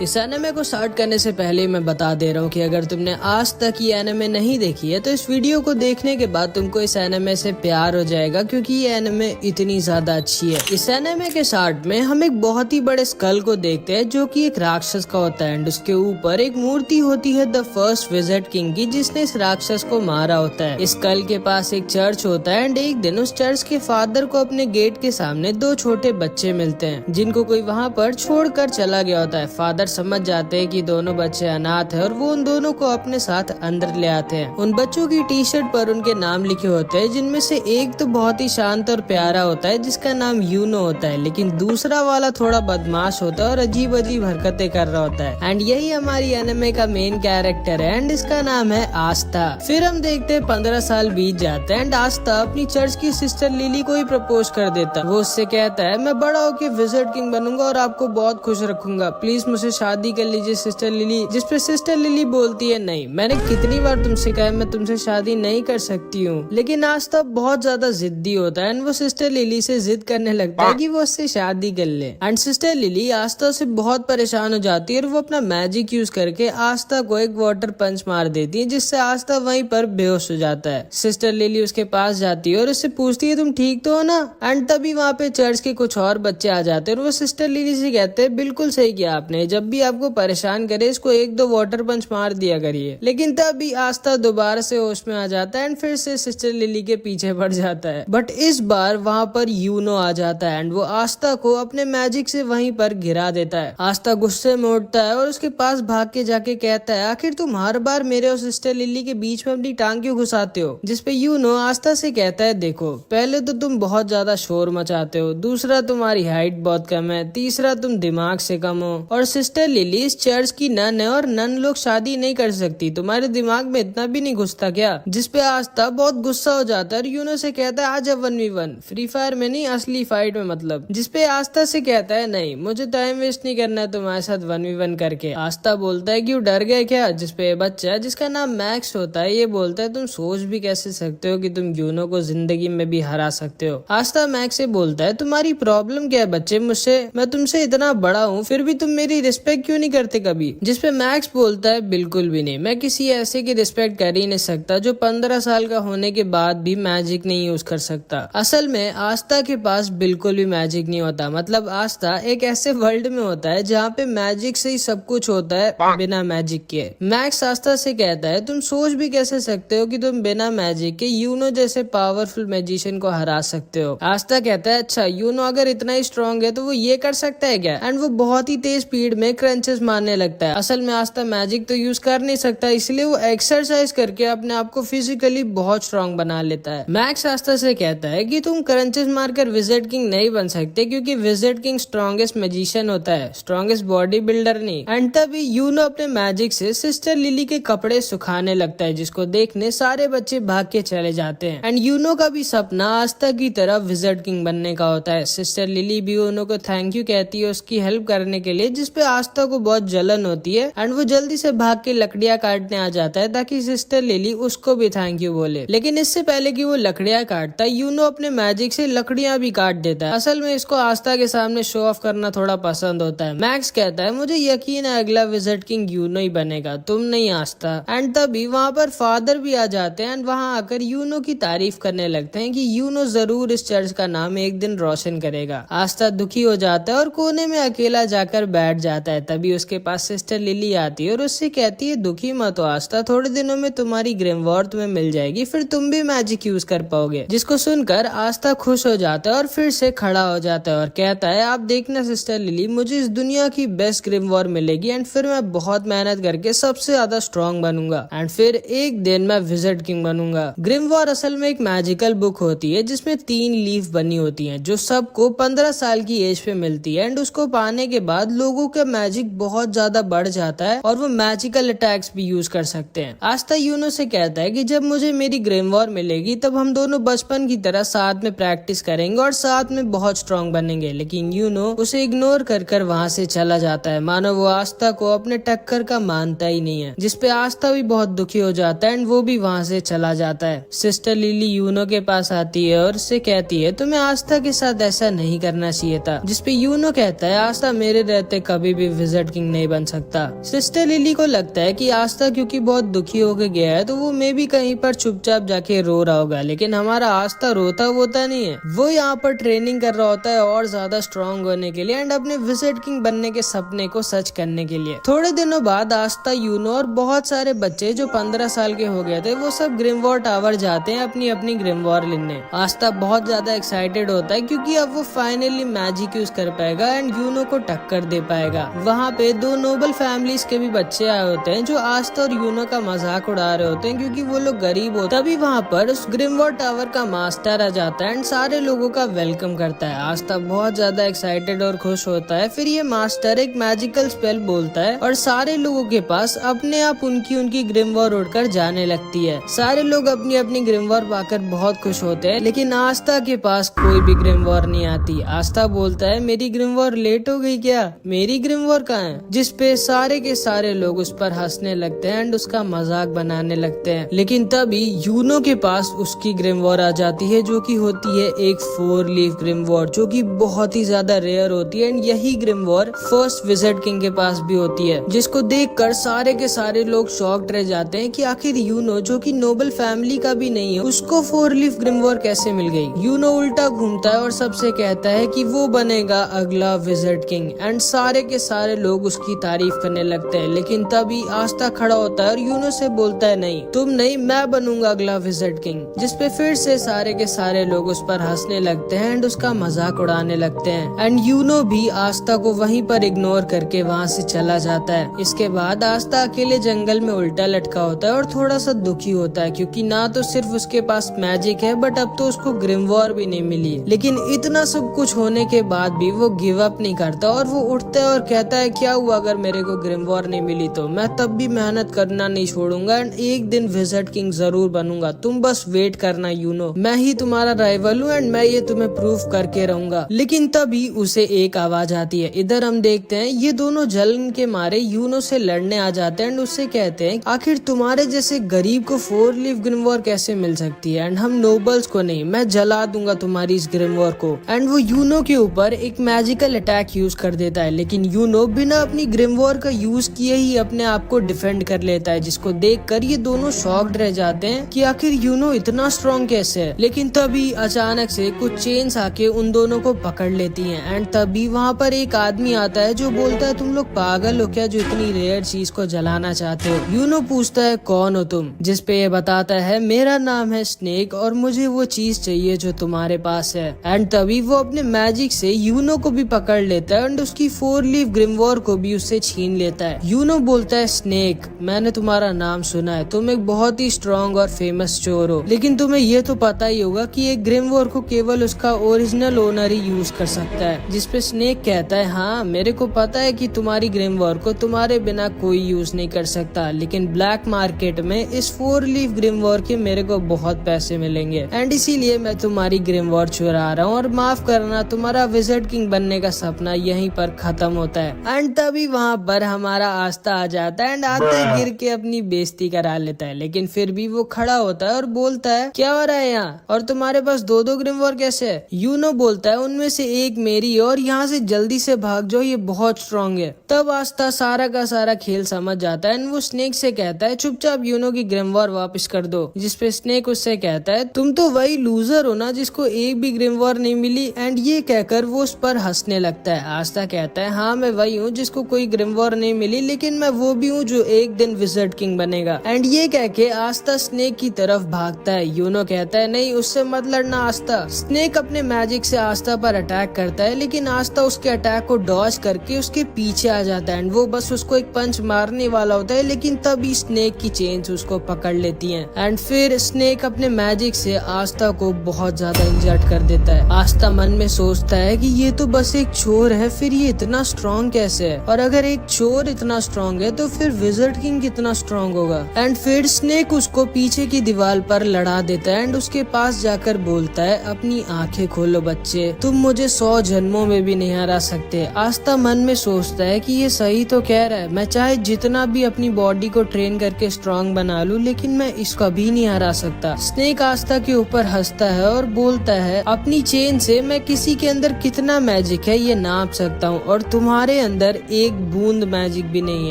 इस एनिमे को स्टार्ट करने से पहले मैं बता दे रहा हूँ कि अगर तुमने आज तक ये एनिमे नहीं देखी है तो इस वीडियो को देखने के बाद तुमको इस एनिमे से प्यार हो जाएगा, क्योंकि ये एनिमे इतनी ज्यादा अच्छी है। इस एनिमे के स्टार्ट में हम एक बहुत ही बड़े स्कल को देखते हैं जो कि एक राक्षस का होता है एंड उसके ऊपर एक मूर्ति होती है द फर्स्ट विजिट किंग की, जिसने इस राक्षस को मारा होता है। इस स्कल के पास एक चर्च होता है एंड एक दिन उस चर्च के फादर को अपने गेट के सामने दो छोटे बच्चे मिलते हैं जिनको कोई वहाँ पर छोड़कर चला गया होता है। फादर समझ जाते हैं कि दोनों बच्चे अनाथ है और वो उन दोनों को अपने साथ अंदर ले आते हैं। उन बच्चों की टी शर्ट पर उनके नाम लिखे होते हैं, जिनमें से एक तो बहुत ही शांत और प्यारा होता है जिसका नाम यूनो होता है, लेकिन दूसरा वाला थोड़ा बदमाश होता है और अजीब अजीब हरकतें कर रहा होता है। एंड यही हमारी एनिमे का मेन कैरेक्टर है एंड इसका नाम है आस्था। फिर हम देखते हैं 15 साल बीत जाते हैं एंड आस्था अपनी चर्च की सिस्टर लिली को ही प्रपोज कर देता है। वो उससे कहता है मैं बड़ा होके विजिट किंग बनूंगा और आपको बहुत खुश रखूंगा, प्लीज मुझसे शादी कर लीजिए सिस्टर लिली। जिसपे सिस्टर लिली बोलती है नहीं, मैंने कितनी बार तुमसे कहा मैं तुमसे शादी नहीं कर सकती हूँ। लेकिन आस्था बहुत ज्यादा जिद्दी होता है एंड वो सिस्टर लिली से जिद करने लगता है कि वो उससे शादी कर ले। एंड सिस्टर लिली आस्था से बहुत परेशान हो जाती है और वो अपना मैजिक यूज करके आस्था को एक वाटर पंच मार देती है, जिससे आस्था वहीं पर बेहोश हो जाता है। सिस्टर लिली उसके पास जाती है और उससे पूछती है तुम ठीक तो हो ना। एंड तभी वहाँ पे चर्च के कुछ और बच्चे आ जाते हैं और वो सिस्टर लिली से कहते हैं बिल्कुल सही किया आपने, जब भी आपको परेशान करे इसको एक दो वाटर पंच मार दिया करिए। लेकिन तभी आस्था दोबारा से होश में आ जाता है एंड फिर से सिस्टर लिली के पीछे पड़ जाता है। बट इस बार वहाँ पर यूनो आ जाता है एंड वो आस्था को अपने मैजिक से वहीं पर गिरा देता है। आस्था गुस्से में उठता है और उसके पास भाग के जाके कहता है आखिर तुम हर बार मेरे और सिस्टर लिली के बीच में अपनी टांग क्यों घुसाते हो। जिसपे यूनो आस्था से कहता है देखो, पहले तो तुम बहुत ज्यादा शोर मचाते हो, दूसरा तुम्हारी हाइट बहुत कम है, तीसरा तुम दिमाग से कम हो, और सिस्टर लिली इस चर्च की नन है और नन लोग शादी नहीं कर सकती, तुम्हारे दिमाग में इतना भी नहीं घुसता क्या। जिसपे आस्था बहुत गुस्सा हो जाता है और यूनो से कहता है आज 1v1 फ्री फायर में नहीं असली फाइट में मतलब। जिसपे आस्था से कहता है नहीं मुझे टाइम वेस्ट नहीं करना है तुम्हारे साथ 1v1 करके। आस्था बोलता है क्यों डर गए क्या। जिसपे बच्चा जिसका नाम मैक्स होता है ये बोलता है तुम सोच भी कैसे सकते हो कि तुम यूनो को जिंदगी में भी हरा सकते हो। आस्था मैक्स से बोलता है तुम्हारी प्रॉब्लम क्या है बच्चे, मुझसे मैं तुमसे इतना बड़ा हूँ फिर भी तुम मेरी रिस्पेक्ट क्यों नहीं करते कभी। जिसपे मैक्स बोलता है बिल्कुल भी नहीं, मैं किसी ऐसे की रिस्पेक्ट कर ही नहीं सकता जो 15 साल का होने के बाद भी मैजिक नहीं यूज कर सकता। असल में आस्था के पास बिल्कुल भी मैजिक नहीं होता, मतलब आस्था एक ऐसे वर्ल्ड में होता है जहाँ पे मैजिक से ही सब कुछ होता है बिना मैजिक के। मैक्स आस्था से कहता है तुम सोच भी कैसे सकते हो कि तुम बिना मैजिक के यूनो जैसे पावरफुल मैजिशियन को हरा सकते हो। आस्था कहता है अच्छा यूनो अगर इतना ही स्ट्रॉन्ग है तो वो ये कर सकता है क्या। एंड वो बहुत ही तेज स्पीड में क्रंचेस मारने लगता है। असल में आस्था मैजिक तो यूज कर नहीं सकता, इसलिए वो एक्सरसाइज करके अपने आप को फिजिकली बहुत स्ट्रॉन्ग बना लेता है। मैक्स आस्था से कहता है कि तुम क्रंचेस मारकर विजिट किंग नहीं बन सकते, क्योंकि विजिट किंग स्ट्रॉन्गेस्ट मैजिशियन होता है, स्ट्रॉन्गेस्ट बॉडी बिल्डर नहीं। एंड तभी यूनो अपने मैजिक से सिस्टर लिली के कपड़े सुखाने लगता है, जिसको देखने सारे बच्चे भाग के चले जाते हैं। एंड यूनो का भी सपना आस्था की तरह विजिट किंग बनने का होता है। सिस्टर लिली भी यूनो को थैंक यू कहती है उसकी हेल्प करने के लिए, जिसपे आस्था को बहुत जलन होती है एंड वो जल्दी से भाग के लकड़ियां काटने आ जाता है ताकि सिस्टर लिली उसको भी थैंक यू बोले। लेकिन इससे पहले कि वो लकड़ियां काटता है यूनो अपने मैजिक से लकड़ियां भी काट देता है। असल में इसको आस्था के सामने शो ऑफ करना थोड़ा पसंद होता है। मैक्स कहता है मुझे यकीन है अगला विजिट किंग यूनो ही बनेगा, तुम नहीं आस्था। एंड तभी वहाँ पर फादर भी आ जाते हैं एंड वहाँ आकर यूनो की तारीफ करने लगते हैं कि यूनो जरूर इस चर्च का नाम एक दिन रोशन करेगा। आस्था दुखी हो जाता है और कोने में अकेला जाकर बैठ जाता है। तभी उसके पास सिस्टर लिली आती है और उससे कहती है दुखी मत हो आस्था, थोड़े दिनों में तुम्हारी ग्रिमवॉर तुम्हें मिल जाएगी, फिर तुम भी मैजिक यूज कर पाओगे। जिसको सुनकर आस्था खुश हो जाता है और फिर से खड़ा हो जाता है और कहता है आप देखना सिस्टर लिली, मुझे इस दुनिया की बेस्ट ग्रिमवॉर मिलेगी एंड फिर मैं बहुत मेहनत करके सबसे ज्यादा स्ट्रॉन्ग बनूंगा एंड फिर एक दिन मैं विजिट किंग बनूंगा। ग्रिमवॉर असल में एक मैजिकल बुक होती है जिसमें 3 लीफ बनी होती है जो सबको 15 साल की एज पे मिलती है एंड उसको पाने के बाद लोगों का मैजिक बहुत ज्यादा बढ़ जाता है और वो मैजिकल अटैक्स भी यूज कर सकते हैं। आस्था यूनो से कहता है कि जब मुझे मेरी ग्रिमवॉर मिलेगी तब हम दोनों बचपन की तरह साथ में प्रैक्टिस करेंगे और साथ में बहुत स्ट्रॉन्ग बनेंगे। लेकिन यूनो उसे इग्नोर कर वहाँ से चला जाता है, मानो वो आस्था को अपने टक्कर का मानता ही नहीं है। जिसपे आस्था भी बहुत दुखी हो जाता है एंड वो भी वहाँ से चला जाता है। सिस्टर लिली यूनो के पास आती है और उससे कहती है तुम्हें आस्था के साथ ऐसा नहीं करना चाहिए था। जिसपे यूनो कहता है आस्था मेरे रहते कभी भी कभी विजिट किंग नहीं बन सकता। सिस्टर लिली को लगता है कि आस्था क्योंकि बहुत दुखी होके गया है तो वो मे भी कहीं पर चुपचाप जाके रो रहा होगा, लेकिन हमारा आस्था रोता वोता नहीं है। वो यहाँ पर ट्रेनिंग कर रहा होता है और ज्यादा स्ट्रॉन्ग होने के लिए एंड अपने विजिट किंग बनने के सपने को सच करने के लिए। थोड़े दिनों बाद आस्था, यूनो और बहुत सारे बच्चे जो 15 साल के हो गए थे वो सब ग्रिमवॉर टावर जाते हैं अपनी अपनी ग्रिमवॉर लेने। आस्था बहुत ज्यादा एक्साइटेड होता है क्योंकि अब वो फाइनली मैजिक यूज कर पाएगा एंड यूनो को टक्कर दे पाएगा। वहाँ पे दो नोबल फैमिलीज के भी बच्चे आए होते हैं जो आस्था और यूनो का मजाक उड़ा रहे होते हैं क्योंकि वो लोग गरीब होते हैं। तभी वहाँ पर उस ग्रिमवॉर टावर का मास्टर आ जाता है एंड सारे लोगों का वेलकम करता है। आस्था बहुत ज्यादा एक्साइटेड और खुश होता है। फिर ये मास्टर एक मैजिकल स्पेल बोलता है और सारे लोगों के पास अपने आप उनकी ग्रिमवॉर उड़कर जाने लगती है। सारे लोग अपनी अपनी ग्रिमवॉर पाकर बहुत खुश होते हैं, लेकिन आस्था के पास कोई भी ग्रिमवॉर नहीं आती। आस्था बोलता है मेरी ग्रिमवॉर लेट हो गई क्या, मेरी ग्रिमवॉर कहाँ है? जिसपे सारे के सारे लोग उस पर हंसने लगते हैं एंड उसका मजाक बनाने लगते हैं। लेकिन तभी यूनो के पास उसकी ग्रिमवॉर आ जाती है जो कि होती है एक 4 लीफ ग्रिमवॉर जो कि बहुत ही ज्यादा रेयर होती है एंड यही ग्रिमवॉर फर्स्ट विजिट किंग के पास भी होती है, जिसको देखकर सारे के सारे लोग शॉक्ड रह जाते हैं कि आखिर यूनो जो कि नोबल फैमिली का भी नहीं है उसको 4 लीफ ग्रिमवॉर कैसे मिल गई। यूनो उल्टा घूमता है और सबसे कहता है कि वो बनेगा अगला विजिट किंग एंड सारे के सारे लोग उसकी तारीफ करने लगते हैं। लेकिन तभी आस्था खड़ा होता है और यूनो से बोलता है नहीं तुम नहीं, मैं बनूंगा अगला विजिट किंग। जिसपे फिर से सारे के सारे लोग उस पर हंसने लगते हैं एंड उसका मजाक उड़ाने लगते हैं एंड यूनो भी आस्था को वहीं पर इग्नोर करके वहाँ से चला जाता है। इसके बाद आस्था अकेले जंगल में उल्टा लटका होता है और थोड़ा सा दुखी होता है क्योंकि ना तो सिर्फ उसके पास मैजिक है बट अब तो उसको ग्रिमवॉर भी नहीं मिली है। लेकिन इतना सब कुछ होने के बाद भी वो गिव अप नहीं करता और वो उठता है और कहता है क्या हुआ अगर मेरे को ग्रिमवॉर नहीं मिली तो मैं तब भी मेहनत करना नहीं छोड़ूंगा एंड एक दिन विजिट किंग जरूर बनूंगा। तुम बस वेट करना यूनो, मैं ही तुम्हारा राइवल हूँ एंड मैं ये तुम्हें प्रूफ करके रहूंगा। लेकिन तभी उसे एक आवाज आती है। इधर हम देखते हैं ये दोनों जलन के मारे यूनो से लड़ने आ जाते हैं एंड उससे कहते हैं आखिर तुम्हारे जैसे गरीब को 4 लीफ ग्रिमवॉर कैसे मिल सकती है एंड हम नोबल्स को नहीं, मैं जला दूंगा तुम्हारी इस ग्रिमवॉर को। एंड वो यूनो के ऊपर एक मैजिकल अटैक यूज कर देता है, लेकिन यूनो बिना अपनी ग्रिमवॉर का यूज किए ही अपने आप को डिफेंड कर लेता है, जिसको देखकर ये दोनों शॉक्ड रह जाते हैं कि आखिर यूनो इतना स्ट्रॉन्ग कैसे है। लेकिन तभी अचानक से कुछ चेन्स आके उन दोनों को पकड़ लेती हैं एंड तभी वहाँ पर एक आदमी आता है जो बोलता है तुम लोग पागल हो क्या जो इतनी रेयर चीज को जलाना चाहते हो। यूनो पूछता है कौन हो तुम, जिसपे ये बताता है मेरा नाम है स्नेक और मुझे वो चीज चाहिए जो तुम्हारे पास है। एंड तभी वो अपने मैजिक से यूनो को भी पकड़ लेता है एंड उसकी 4 लीफ ग्रिमवॉर को भी उससे छीन लेता है। यूनो बोलता है स्नेक मैंने तुम्हारा नाम सुना है, तुम एक बहुत ही स्ट्रॉन्ग और फेमस चोर हो, लेकिन तुम्हें ये तो पता ही होगा कि एक ग्रिमवॉर को केवल उसका ओरिजिनल ओनर ही यूज कर सकता है। जिसपे स्नेक कहता है हाँ मेरे को पता है कि तुम्हारी ग्रिमवॉर को तुम्हारे बिना कोई यूज नहीं कर सकता, लेकिन ब्लैक मार्केट में इस 4 लीफ ग्रिमवॉर के मेरे को बहुत पैसे मिलेंगे एंड इसीलिए मैं तुम्हारी ग्रिमवॉर चुरा रहा हूँ और माफ करना तुम्हारा विजिट किंग बनने का सपना यहीं पर खत्म होता है। एंड तभी वहाँ पर हमारा आस्था आ जाता है एंड आते गिर के अपनी बेइज्जती करा लेता है, लेकिन फिर भी वो खड़ा होता है और बोलता है क्या हो रहा है यहाँ और तुम्हारे पास 2-2 ग्रिमवॉर कैसे है। यूनो बोलता है उनमें से एक मेरी और यहाँ से जल्दी से भाग जाओ, ये बहुत स्ट्रॉन्ग है। तब आस्था सारा का सारा खेल समझ जाता है एंड वो स्नेक से कहता है चुपचाप यूनो की ग्रिमवॉर वापस कर दो। जिसपे स्नेक उससे कहता है तुम तो वही लूजर हो ना जिसको एक भी ग्रिमवॉर नहीं मिली एंड ये कहकर वो उस पर हंसने लगता है। आस्था कहता है हाँ मैं वही हूँ जिसको कोई ग्रिमवॉर नहीं मिली, लेकिन मैं वो भी हूँ जो एक दिन विजिट किंग बनेगा। एंड ये कह के आस्था स्नेक की तरफ भागता है। यूनो कहता है नहीं उससे मत लड़ना आस्था। स्नेक अपने मैजिक से आस्था पर अटैक करता है, लेकिन आस्था उसके अटैक को डॉज करके उसके पीछे आ जाता है एंड वो बस उसको एक पंच मारने वाला होता है, लेकिन तभी स्नेक की चेन्स उसको पकड़ लेती हैं एंड फिर स्नेक अपने मैजिक से आस्था को बहुत ज्यादा इंजर्ड कर देता है। आस्था मन में सोचता है कि ये तो बस एक चोर है, फिर ये इतना स्ट्रॉन्ग कैसे है, और अगर एक चोर इतना स्ट्रॉन्ग है तो फिर विजिट किंग कितना स्ट्रॉन्ग होगा। एंड फिर स्नेक उसको पीछे की दीवार पर लड़ा देता है एंड उसके पास जाकर बोलता है अपनी आंखें खोलो बच्चे, तुम मुझे 100 जन्मों में भी नहीं हरा सकते। आस्था मन में सोचता है कि ये सही तो कह रहा है, मैं चाहे जितना भी अपनी बॉडी को ट्रेन करके स्ट्रॉन्ग बना लूं, लेकिन मैं इसको भी नहीं हरा सकता। स्नेक आस्था के ऊपर हंसता है और बोलता है अपनी चेन से मैं किसी के अंदर कितना मैजिक है ये नाप सकता हूँ, और तुम्हारे तुम्हारे अंदर एक बूंद मैजिक भी नहीं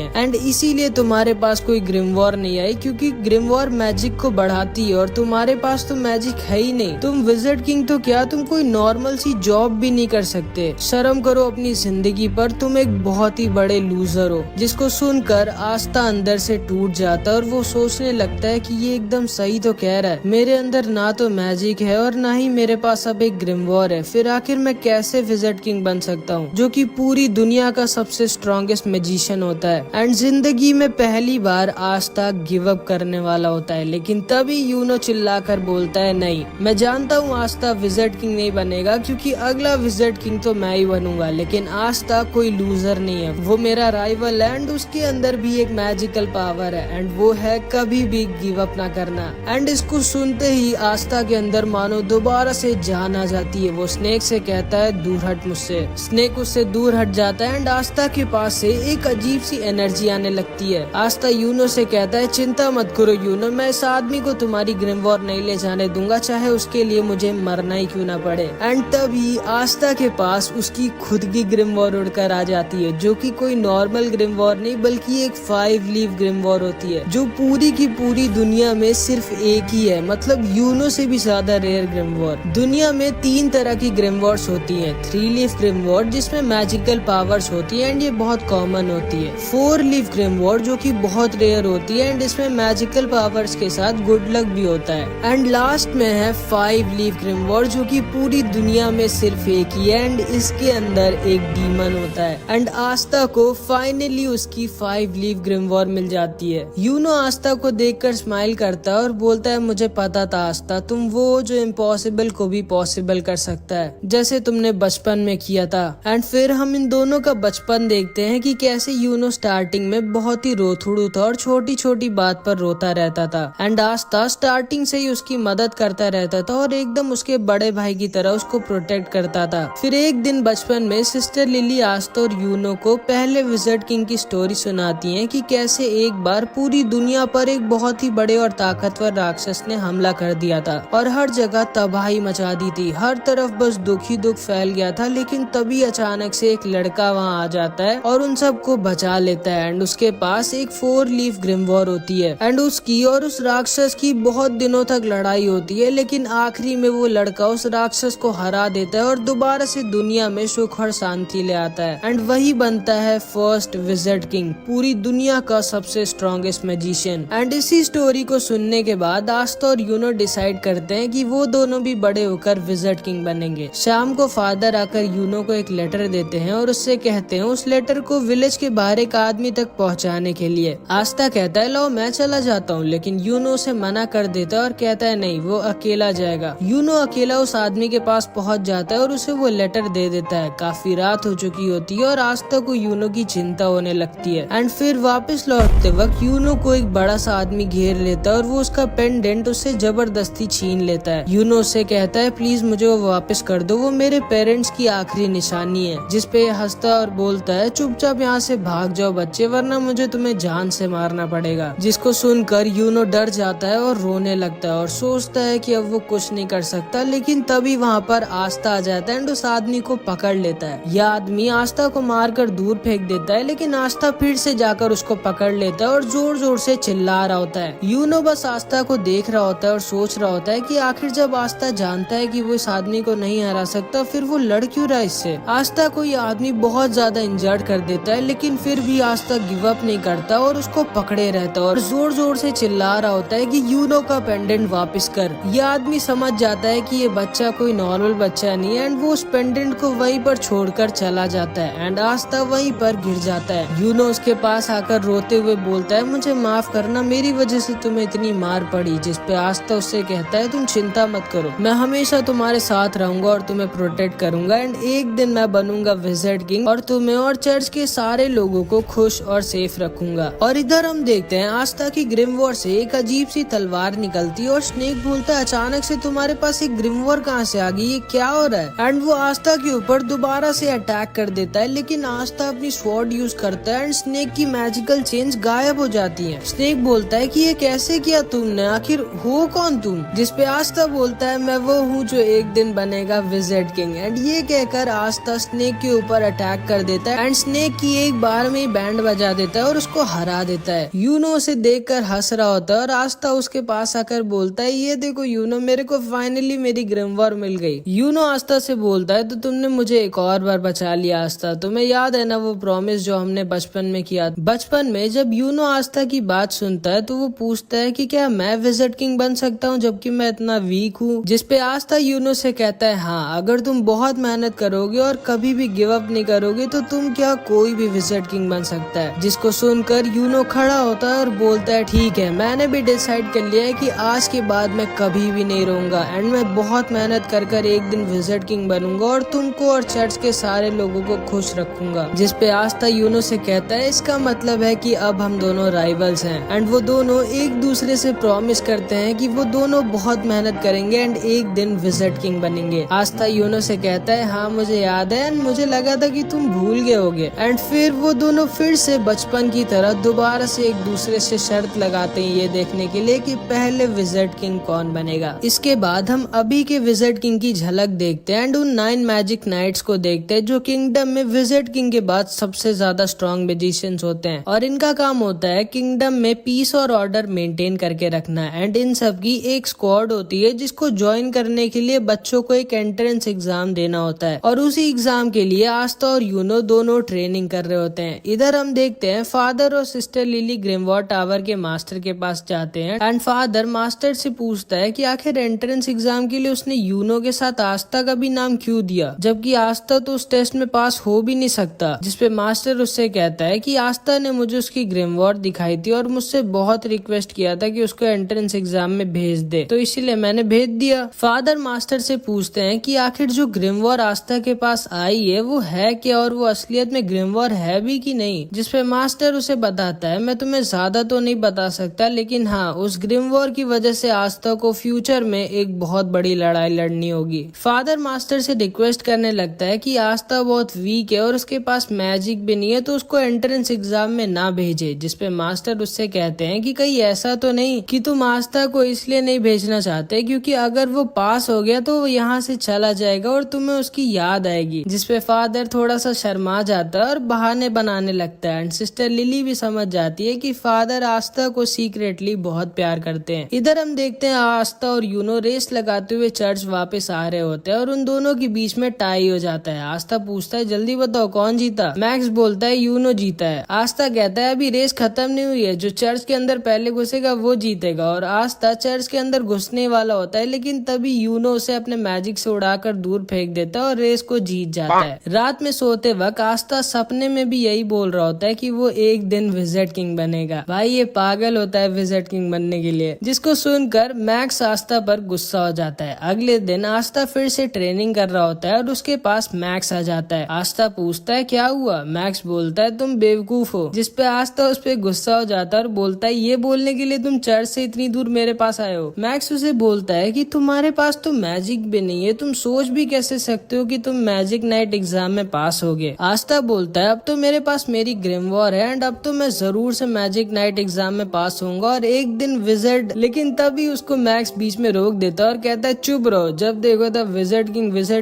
है एंड इसीलिए तुम्हारे पास कोई ग्रिमवॉर नहीं आई, क्योंकि ग्रिमवॉर मैजिक को बढ़ाती है और तुम्हारे पास तो मैजिक है ही नहीं। तुम विज़र्ड किंग तो क्या, तुम कोई नॉर्मल सी जॉब भी नहीं कर सकते। शर्म करो अपनी जिंदगी पर, तुम एक बहुत ही बड़े लूजर हो। जिसको सुनकर आस्था अंदर से टूट जाता है और वो सोचने लगता है कि ये एकदम सही तो कह रहा है, मेरे अंदर ना तो मैजिक है और ना ही मेरे पास अब एक ग्रिमवॉर है, फिर आखिर मैं कैसे विज़र्ड किंग बन सकता हूँ जो कि पूरी दुनिया का सबसे स्ट्रॉन्गेस्ट मैजिशियन होता है। एंड जिंदगी में पहली बार आस्था गिव अप करने वाला होता है, लेकिन तभी यूनो चिल्लाकर बोलता है, नहीं, मैं जानता हूँ आस्था विज़र्ड किंग नहीं बनेगा, क्योंकि अगला विज़र्ड किंग तो मैं ही बनूंगा। लेकिन आस्था कोई लूजर नहीं है, वो मेरा राइवल है एंड उसके अंदर भी एक मैजिकल पावर है एंड वो है कभी भी गिव अप ना करना। एंड इसको सुनते ही आस्था के अंदर मानो दोबारा से जान आ जाती है। वो स्नेक से कहता है, दूर हट मुझसे। स्नेक उससे दूर हट जाता है एंड आस्था के पास से एक अजीब सी एनर्जी आने लगती है। आस्था यूनो से कहता है, चिंता मत करो यूनो, मैं इस आदमी को तुम्हारी ग्रिमवॉर नहीं ले जाने दूंगा, चाहे उसके लिए मुझे मरना ही क्यों ना पड़े। एंड तभी आस्था के पास उसकी खुद की ग्रिमवॉर उड़कर आ जाती है, जो कि कोई नॉर्मल ग्रिमवॉर नहीं बल्कि एक 5 लीफ ग्रिमवॉर होती है, जो पूरी की पूरी दुनिया में सिर्फ एक ही है, मतलब यूनो से भी ज्यादा रेयर ग्रिमवॉर। दुनिया में 3 तरह की ग्रिमवॉर्स होती हैं। 3 लीफ ग्रिमवॉर जिसमें मैजिकल पावर्स होती है एंड ये बहुत कॉमन होती है। 4 लीफ ग्रिमवॉर जो कि बहुत रेयर होती है एंड इसमें मैजिकल पावर्स के साथ गुड लक भी होता है। एंड लास्ट में है 5 लीफ ग्रिमवॉर जो कि पूरी दुनिया में सिर्फ एक ही है एंड इसके अंदर एक डीमन होता है। एंड आस्था को फाइनली उसकी 5 लीफ ग्रिमवॉर मिल जाती है। यूनो आस्था को देखकर स्माइल करता है और बोलता है, मुझे पता था आस्था, तुम वो जो इम्पॉसिबल को भी पॉसिबल कर सकता है, जैसे तुमने बचपन में किया था। एंड फिर हम इन दोनों का बचपन देखते हैं कि कैसे यूनो स्टार्टिंग में बहुत ही रोथड़ू था और छोटी छोटी बात पर रोता रहता था एंड आस्था स्टार्टिंग से ही उसकी मदद करता रहता था और एकदम उसके बड़े भाई की तरह उसको प्रोटेक्ट करता था। फिर एक दिन बचपन में सिस्टर लिली आस्था और यूनो को पहले विज़र्ड किंग की स्टोरी सुनाती है कि कैसे एक बार पूरी दुनिया पर एक बहुत ही बड़े और ताकतवर राक्षस ने हमला कर दिया था और हर जगह तबाही मचा दी थी। हर तरफ बस दुख ही दुख फैल गया था, लेकिन तभी अचानक से एक लड़का वहाँ आ जाता है और उन सबको बचा लेता है एंड उसके पास एक 4 लीफ ग्रिमवॉर होती है एंड उसकी और उस राक्षस की बहुत दिनों तक लड़ाई होती है, लेकिन आखिरी में वो लड़का उस राक्षस को हरा देता है और दोबारा से दुनिया में सुख और शांति ले आता है एंड वही बनता है फर्स्ट विज़र्ड किंग, पूरी दुनिया का सबसे स्ट्रॉन्गेस्ट मैजिशियन। एंड इसी स्टोरी को सुनने के बाद आस्था और यूनो डिसाइड करते हैं कि वो दोनों भी बड़े होकर विज़र्ड किंग बनेंगे। शाम को फादर आकर यूनो को एक लेटर देते हैं और उससे कहते हैं उस लेटर को विलेज के बाहर एक आदमी तक पहुंचाने के लिए। आस्था कहता है, लो मैं चला जाता हूँ, लेकिन यूनो उसे मना कर देता है और कहता है नहीं, वो अकेला जाएगा। यूनो अकेला उस आदमी के पास पहुंच जाता है और उसे वो लेटर दे देता है। काफी रात हो चुकी होती है और आस्था को यूनो की चिंता होने लगती है एंड फिर वापस लौटते वक्त यूनो को एक बड़ा सा आदमी घेर लेता है और वो उसका पेंडेंट उससे जबरदस्ती छीन लेता है। यूनो उससे कहता है, प्लीज मुझे वो वापस कर दो, वो मेरे पेरेंट्स की आखिरी निशानी है। जिस पे हंसता और बोलता है, चुपचाप यहाँ से भाग जाओ बच्चे, वरना मुझे तुम्हें जान से मारना पड़ेगा। जिसको सुनकर यूनो डर जाता है और रोने लगता है और सोचता है कि अब वो कुछ नहीं कर सकता, लेकिन तभी वहाँ पर आस्था आ जाता है एंड उस आदमी को पकड़ लेता है। यह आदमी आस्था को मारकर दूर फेंक देता है, लेकिन आस्था फिर से जाकर उसको पकड़ लेता है और जोर जोर से चिल्ला रहा होता है। यूनो बस आस्था को देख रहा होता है और सोच रहा होता है कि आखिर जब आस्था जानता है कि वो इस आदमी को नहीं हरा सकता, फिर वो लड़ क्यों रहा इससे। आस्था को ये आदमी बहुत ज्यादा इंजर्ड कर देता है, लेकिन फिर भी आस्था गिव अप नहीं करता और उसको पकड़े रहता है और जोर जोर से चिल्ला रहा होता है कि यूनो का पेंडेंट वापस कर। ये आदमी समझ जाता है कि ये बच्चा कोई नॉर्मल बच्चा नहीं है एंड वो उस पेंडेंट को वहीं पर छोड़कर चला जाता है एंड आस्था वहीं पर गिर जाता है। यूनो उसके पास आकर रोते हुए बोलता है, मुझे माफ करना, मेरी वजह से तुम्हें इतनी मार पड़ी। जिस पे आस्था उससे कहता है, तुम चिंता मत करो, मैं हमेशा तुम्हारे साथ रहूंगा और तुम्हें प्रोटेक्ट करूंगा एंड एक दिन मैं बनूंगा विज़र्ड किंग और तुम्हें और चर्च के सारे लोगों को खुश और सेफ रखूंगा। और इधर हम देखते हैं आस्था की ग्रिमवॉर से एक अजीब सी तलवार निकलती है और स्नेक बोलता है, अचानक से तुम्हारे पास एक ग्रिमवॉर कहाँ से आ गई, ये क्या हो रहा है। एंड वो आस्था के ऊपर दोबारा से अटैक कर देता है, लेकिन आस्था अपनी स्वॉर्ड यूज करता है एंड स्नेक की मैजिकल चेंज गायब हो जाती है। स्नेक बोलता है कि ये कैसे किया तुमने, आखिर हो कौन तुम। जिस पे आस्था बोलता है, मैं वो हूँ जो एक दिन बनेगा विज़र्ड किंग। एंड ये कहकर आस्था स्नेक के ऊपर अटैक कर कर देता है एंड स्नेक की एक बार में ही बैंड बजा देता है और उसको हरा देता है। यूनो उसे देखकर हंस रहा होता है और आस्था उसके पास आकर बोलता है, ये देखो यूनो, मेरे को फाइनली मेरी ग्रिमवॉर मिल गई। यूनो आस्था से बोलता है, तो तुमने मुझे एक और बार बचा लिया आस्था, तुम्हें याद है ना वो प्रॉमिस जो हमने बचपन में किया। बचपन में जब यूनो आस्था की बात सुनता है तो वो पूछता है कि क्या मैं विजिट किंग बन सकता हूँ जबकि मैं इतना वीक हूँ। जिसपे आस्था यूनो से कहता है, हाँ, अगर तुम बहुत मेहनत करोगे और कभी भी गिव अप नहीं करोगे तो तुम क्या कोई भी विजिट किंग बन सकता है। जिसको सुनकर यूनो खड़ा होता है और बोलता है, ठीक है, मैंने भी डिसाइड कर लिया है कि आज के बाद मैं कभी भी नहीं रहूंगा एंड मैं बहुत मेहनत कर एक दिन विजिट किंग बनूंगा और तुमको और चर्च के सारे लोगों को खुश रखूंगा। जिसपे आस्था यूनो से कहता है, इसका मतलब है कि अब हम दोनों राइवल्स हैं। एंड वो दोनों एक दूसरे से प्रॉमिस करते हैं कि वो दोनों बहुत मेहनत करेंगे एंड एक दिन विजिट किंग बनेंगे। आस्था यूनो से कहता है, हाँ मुझे याद है एंड मुझे लगा था कि तुम भूल गए होगे। एंड फिर वो दोनों फिर से बचपन की तरह दोबारा से एक दूसरे से शर्त लगाते हैं ये देखने के लिए कि पहले विजिट किंग कौन बनेगा। इसके बाद हम अभी के विजिट किंग की झलक देखते हैं एंड उन 9 मैजिक नाइट्स को देखते हैं जो किंगडम में विजिट किंग के बाद सबसे ज्यादा स्ट्रॉन्ग मैजिशियंस होते हैं और इनका काम होता है किंगडम में पीस और ऑर्डर मेंटेन करके रखना। एंड इन सब की एक स्क्वाड होती है जिसको ज्वाइन करने के लिए बच्चों को एक एंट्रेंस एग्जाम देना होता है और उसी एग्जाम के लिए आस्था और यूनो दोनों ट्रेनिंग कर रहे होते हैं। इधर हम देखते हैं फादर और सिस्टर लिली ग्रिमवॉर टावर के मास्टर के पास जाते हैं एंड फादर मास्टर से पूछता है कि आखिर एंट्रेंस एग्जाम के लिए उसने यूनो के साथ आस्था का भी नाम क्यों दिया जबकि आस्था तो उस टेस्ट में पास हो भी नहीं सकता। जिसपे मास्टर उससे कहता है कि आस्था ने मुझे उसकी ग्रिमवॉर दिखाई थी और मुझसे बहुत रिक्वेस्ट किया था कि उसको एंट्रेंस एग्जाम में भेज दे, तो इसीलिए मैंने भेज दिया। फादर मास्टर से पूछते हैं कि आखिर जो ग्रिमवॉर आस्था के पास आई है वो है क्या और वो असलियत में ग्रिमवॉर है भी कि नहीं। जिसपे मास्टर उसे बताता है, मैं तुम्हें ज्यादा तो नहीं बता सकता लेकिन हाँ, उस ग्रिमवॉर की वजह से आस्था को फ्यूचर में एक बहुत बड़ी लड़ाई लड़नी होगी। फादर मास्टर से रिक्वेस्ट करने लगता है कि आस्था बहुत वीक है और उसके पास मैजिक भी नहीं है तो उसको एंट्रेंस एग्जाम में ना भेजे। जिसपे मास्टर उससे कहते हैं कि कहीं ऐसा तो नहीं कि तुम आस्था को इसलिए नहीं भेजना चाहते क्योंकि अगर वो पास हो गया तो वो यहाँ से चला जाएगा और तुम्हें उसकी याद आएगी। जिसपे फादर थोड़ा सा शर्मा जाता है और बहाने बनाने लगता है एंड सिस्टर लिली भी समझ जाती है कि फादर आस्था को सीक्रेटली बहुत प्यार करते हैं। इधर हम देखते हैं आस्था और यूनो रेस लगाते हुए चर्च वापस आ रहे होते हैं और उन दोनों के बीच में टाई हो जाता है। आस्था पूछता है, जल्दी बताओ कौन जीता। मैक्स बोलता है, यूनो जीता है। आस्था कहता है, अभी रेस खत्म नहीं हुई है, जो चर्च के अंदर पहले घुसेगा वो जीतेगा। और आस्था चर्च के अंदर घुसने वाला होता है लेकिन तभी यूनो उसे अपने मैजिक से उड़ाकर दूर फेंक देता है और रेस को जीत जाता है। रात में सोते वक्त आस्था सपने में भी यही बोल रहा होता है कि वो एक दिन विजिट किंग बनेगा। भाई ये पागल होता है विजिट किंग बनने के लिए। जिसको सुनकर मैक्स आस्था पर गुस्सा हो जाता है। अगले दिन आस्था फिर से ट्रेनिंग कर रहा होता है और उसके पास मैक्स आ जाता है। आस्था पूछता है, क्या हुआ। मैक्स बोलता है, तुम बेवकूफ हो। जिसपे आस्था उस पर गुस्सा हो जाता है और बोलता है, ये बोलने के लिए तुम चर्च से इतनी दूर मेरे पास आए हो। मैक्स उसे बोलता है कि तुम्हारे पास तो मैजिक भी नहीं है, तुम सोच भी कैसे सकते हो कि तुम मैजिक नाइट एग्जाम में पास होगे। आस्था बोलता है, अब तो मेरे पास मेरी ग्रिमवॉर है एंड अब तो मैं जरूर से मैजिक नाइट एग्जाम में पास होऊंगा और एक दिन विजिट। लेकिन तभी उसको मैक्स बीच में रोक देता है और कहता है, चुप रहो, जब देखो तब विजिट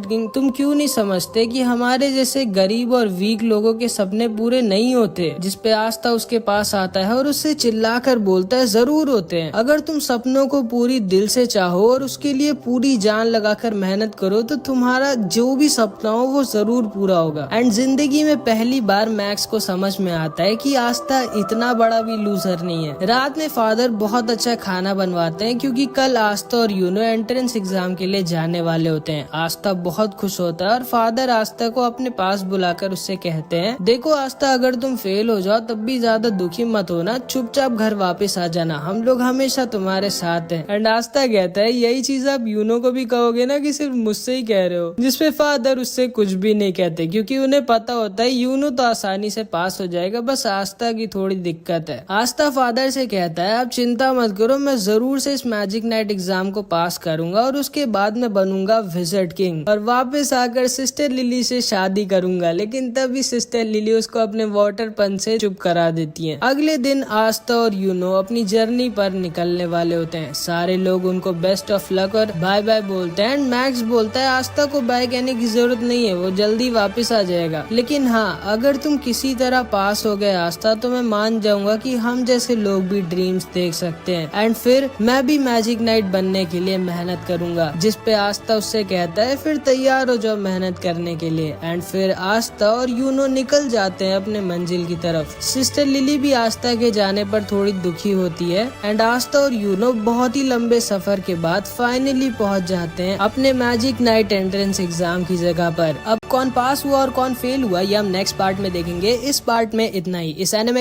किंग। तुम क्यों नहीं समझते कि हमारे जैसे गरीब और वीक लोगों के सपने पूरे नहीं होते। जिसपे आस्था उसके पास आता है और उससे चिल्लाकर बोलता है, जरूर होते हैं। अगर तुम सपनों को पूरी दिल से चाहो और उसके लिए पूरी जान लगाकर मेहनत करो तो तुम्हारा जो भी सपना हो वो जरूर पूरा होगा। एंड जिंदगी में पहली बार मैक्स को समझ में आता है कि आस्था इतना बड़ा भी लूजर नहीं है। रात में फादर बहुत अच्छा खाना बनवाते हैं क्योंकि कल आस्था और यूनो एंट्रेंस एग्जाम के लिए जाने वाले होते हैं। आस्था बहुत खुश होता है और फादर आस्था को अपने पास बुलाकर उससे कहते हैं, देखो आस्था, अगर तुम फेल हो जाओ तब भी ज्यादा दुखी मत होना, चुपचाप घर वापस आ जाना, हम लोग हमेशा तुम्हारे साथ हैं। एंड आस्था कहता है, यही चीज आप यूनो को भी कहोगे ना कि सिर्फ मुझसे ही कह रहे हो। जिसपे फादर उससे कुछ भी नहीं कहते क्योंकि उन्हें पता होता है यूनो तो आसानी से पास हो जाएगा, बस आस्था की थोड़ी दिक्कत है। आस्था फादर से कहता है, आप चिंता मत करो, मैं जरूर से इस मैजिक नाइट एग्जाम को पास करूंगा और उसके बाद मैं बनूंगा विजिट किंग और वापस आकर सिस्टर लिली से शादी करूंगा। लेकिन तभी सिस्टर लिली उसको अपने वाटर पंच से चुप करा देती है। अगले दिन आस्था और यूनो अपनी जर्नी पर निकलने वाले होते हैं। सारे लोग उनको बेस्ट ऑफ लक और बाय बाय बोलते हैं। मैक्स बोलता है, आस्था को बाय कहने की जरूरत नहीं है, वो जल्दी वापस आ जाएगी। जाएगा। लेकिन हाँ, अगर तुम किसी तरह पास हो गए आस्था तो मैं मान जाऊंगा कि हम जैसे लोग भी ड्रीम्स देख सकते हैं। एंड फिर मैं भी मैजिक नाइट बनने के लिए मेहनत करूंगा। जिस पे आस्था उससे कहता है फिर तैयार हो जाओ मेहनत करने के लिए। एंड फिर आस्था और यूनो निकल जाते हैं अपने मंजिल की तरफ। सिस्टर लिली भी आस्था के जाने पर थोड़ी दुखी होती है। एंड आस्था और यूनो बहुत ही लंबे सफर के बाद फाइनली पहुंच जाते हैं अपने मैजिक नाइट एंट्रेंस एग्जाम की जगह पर। अब कौन पास हुआ और कौन फेल हुआ ये हम नेक्स्ट पार्ट में देखेंगे। इस पार्ट में इतना ही। इस एनिमे